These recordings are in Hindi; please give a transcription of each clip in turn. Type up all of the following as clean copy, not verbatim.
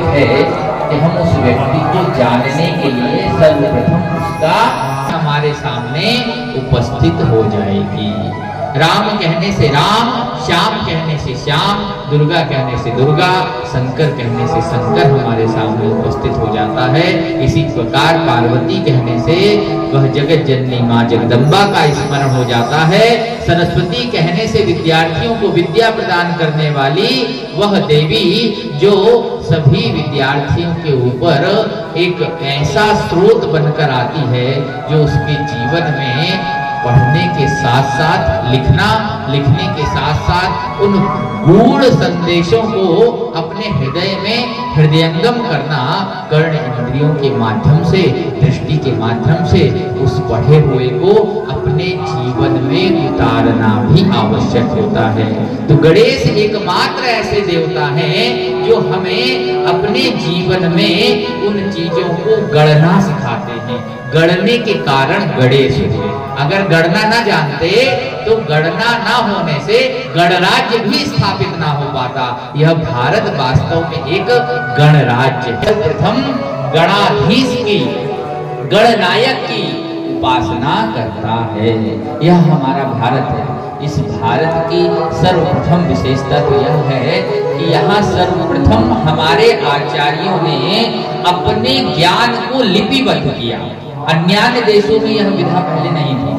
है कि हम उस व्यक्ति को जानने के लिए सर्वप्रथम उसका हमारे सामने उपस्थित हो जाएगी। राम कहने से राम, श्याम कहने से श्याम, दुर्गा कहने से दुर्गा, शंकर कहने से शंकर हमारे सामने उपस्थित हो जाता है। इसी प्रकार पार्वती कहने से वह जगत जननी माँ जगदम्बा का स्मरण हो जाता है। सरस्वती कहने से विद्यार्थियों को विद्या प्रदान करने वाली वह देवी जो सभी विद्यार्थियों के ऊपर एक ऐसा स्रोत बनकर आती है जो उसके जीवन में पढ़ने के साथ साथ लिखने के साथ साथ उन गूढ़ संदेशों को अपने हृदय में हृदयंगम करना कर्ण इंद्रियों के माध्यम से, दृष्टि के माध्यम से उस पढ़े हुए को अपने जीवन में उतारना भी आवश्यक होता है। तो गणेश एकमात्र ऐसे देवता हैं जो हमें अपने जीवन में उन चीजों को गढ़ना सिखाते हैं। गढ़ने के कारण गणेश हुए। अगर गणना ना जानते तो गणना ना होने से गणराज्य भी स्थापित ना हो पाता। यह भारत वास्तव में एक गणराज्य है। प्रथम गणाधीश की, गणनायक की उपासना करता है। यह हमारा भारत है। इस भारत की सर्वप्रथम विशेषता तो यह है कि यहाँ सर्वप्रथम हमारे आचार्यों ने अपने ज्ञान को लिपिबद्ध किया। अन्य देशों में यह विधा पहले नहीं थी,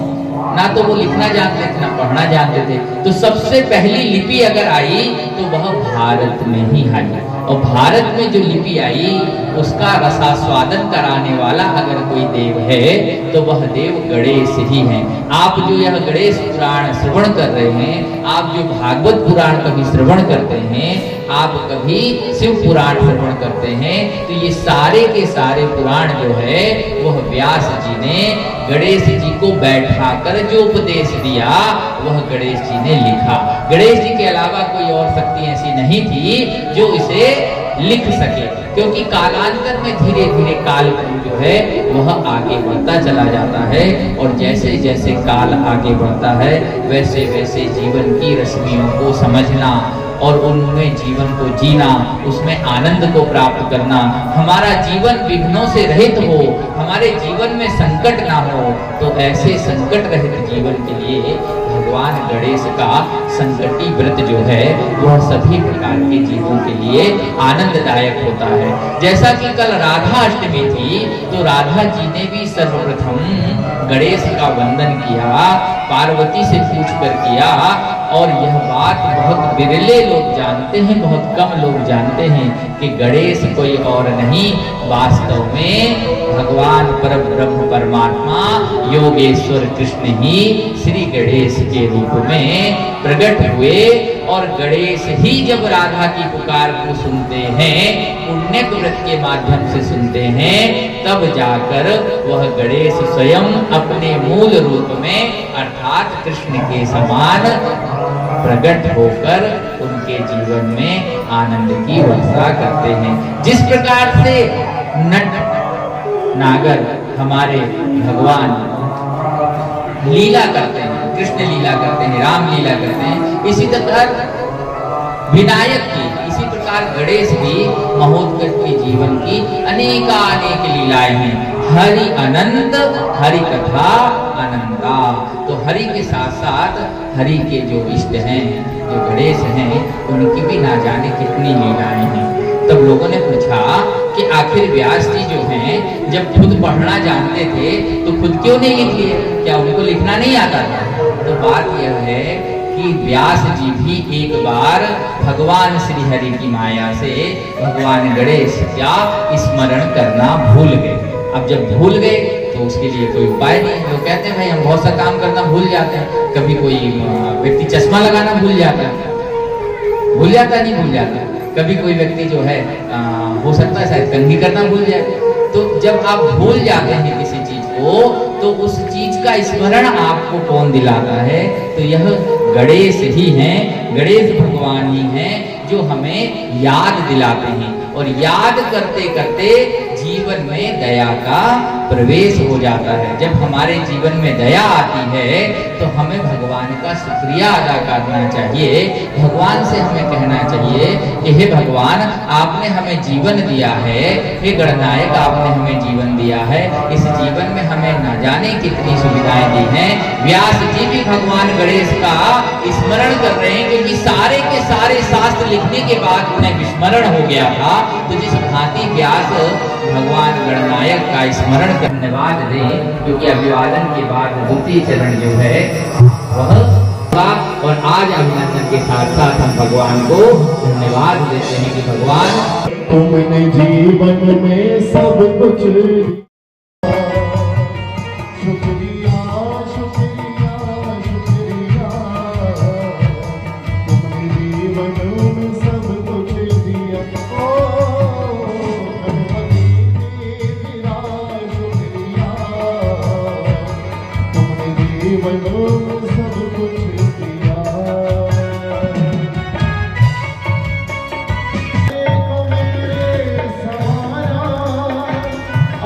ना तो वो लिखना जानते थे ना पढ़ना जानते थे। तो सबसे पहली लिपि अगर आई तो वह भारत में ही आई। और भारत में जो लिपि आई उसका रसास्वादन कराने वाला अगर कोई देव है तो वह देव गणेश ही है। आप जो यह गणेश पुराण श्रवण कर रहे हैं, आप जो भागवत पुराण कभी श्रवण करते हैं, आप कभी शिव पुराण श्रवण करते हैं, तो ये सारे के सारे पुराण जो है वह व्यास जी ने गणेश जी को बैठाकर जो उपदेश दिया वह गणेश जी ने लिखा। गणेश जी के अलावा कोई और शक्ति ऐसी नहीं थी जो इसे लिख सके, क्योंकि कालांतर में धीरे धीरे काल जो है वह आगे बढ़ता चला जाता है। और जैसे जैसे काल आगे बढ़ता है वैसे वैसे जीवन की रश्मियों को समझना और उनमें जीवन को जीना, उसमें आनंद को प्राप्त करना, हमारा जीवन विघ्नों से रहित हो, हमारे जीवन में संकट ना हो, तो ऐसे संकट रहित जीवन के लिए भगवान गणेश का संकटी व्रत जो है वह सभी प्रकार के जीवों के लिए आनंददायक होता है। जैसा कि कल राधा अष्टमी थी तो राधा जी ने भी सर्वप्रथम गणेश का वंदन किया, पार्वती से पूछकर किया। और यह बात बहुत बिरले लोग जानते हैं, बहुत कम लोग जानते हैं कि गणेश कोई और नहीं, वास्तव में भगवान परब्रह्म परमात्मा योगेश्वर कृष्ण ही श्री गणेश के रूप में प्रकट हुए। और गणेश ही जब राधा की पुकार को सुनते हैं, पुण्य व्रत के माध्यम से सुनते हैं, तब जाकर वह गणेश स्वयं अपने मूल रूप में अर्थात कृष्ण के समान प्रकट होकर उनके जीवन में आनंद की वर्षा करते हैं। जिस प्रकार से नट नागर हमारे भगवान लीला करते हैं, कृष्ण लीला करते हैं, राम लीला करते हैं, इसी तरह विनायक की, इसी प्रकार गणेश भी महोत्कट के जीवन की अनेकानेक लीलाएं हैं। हरि अनंत, हरि कथा अनंता। तो हरि के साथ साथ हरि के जो इष्ट हैं, जो गणेश हैं, उनकी भी ना जाने कितनी लीलाएं हैं। तब लोगों ने पूछा कि आखिर व्यास जी जो हैं जब खुद पढ़ना जानते थे तो खुद क्यों नहीं लिख लिए, क्या उनको लिखना नहीं आता था? तो बात यह है कि व्यास जी भी एक बार भगवान श्री हरि की माया से भगवान गणेश का स्मरण करना भूल गए। अब जब भूल गए तो उसके लिए कोई उपाय नहीं। लोग कहते हैं भाई हम बहुत सा काम करना भूल जाते हैं, कभी कोई व्यक्ति चश्मा लगाना भूल जाता है, भूल जाता नहीं भूल जाता, कभी कोई व्यक्ति जो है हो सकता है शायद कंघी करना भूल जाए। तो जब आप भूल जाते हैं किसी चीज को तो उस चीज का स्मरण आपको कौन दिलाता है? तो यह गणेश ही हैं, गणेश भगवान ही हैं जो हमें याद दिलाते हैं। और याद करते करते जीवन में दया का प्रवेश हो जाता है। जब हमारे जीवन में दया आती है तो हमें भगवान का शुक्रिया अदा करना चाहिए। भगवान से हमें कहना चाहिए कि हे भगवान, आपने हमें जीवन दिया है, हे गणनायक आपने हमें जीवन दिया है, इस जीवन में हमें न जाने कितनी सुविधाएं दी हैं। व्यास जी भी भगवान गणेश का स्मरण कर रहे हैं, क्योंकि सारे के सारे शास्त्र लिखने के बाद उन्हें विस्मरण हो गया था। तो जिस भांति व्यास भगवान गणनायक का स्मरण कर धन्यवाद दें, क्योंकि अभिवादन के बाद द्वितीय चरण जो है वह, और आज अभिनंदन के साथ साथ हम भगवान को धन्यवाद देते हैं कि भगवान तुमने जीवन में सब कुछ, शुक्रिया शुक्रिया शुक्रिया, तुमने जीवन में सब कुछ दिया। ओ गणपति तेरा शुक्रिया, तुमने जीवन में सब कुछ दिया।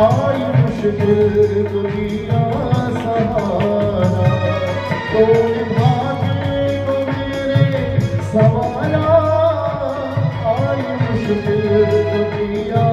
आई मुश्किल दुनिया सहारा, तो भाग्य को मेरे सवारा। आई मुश्किल दुनिया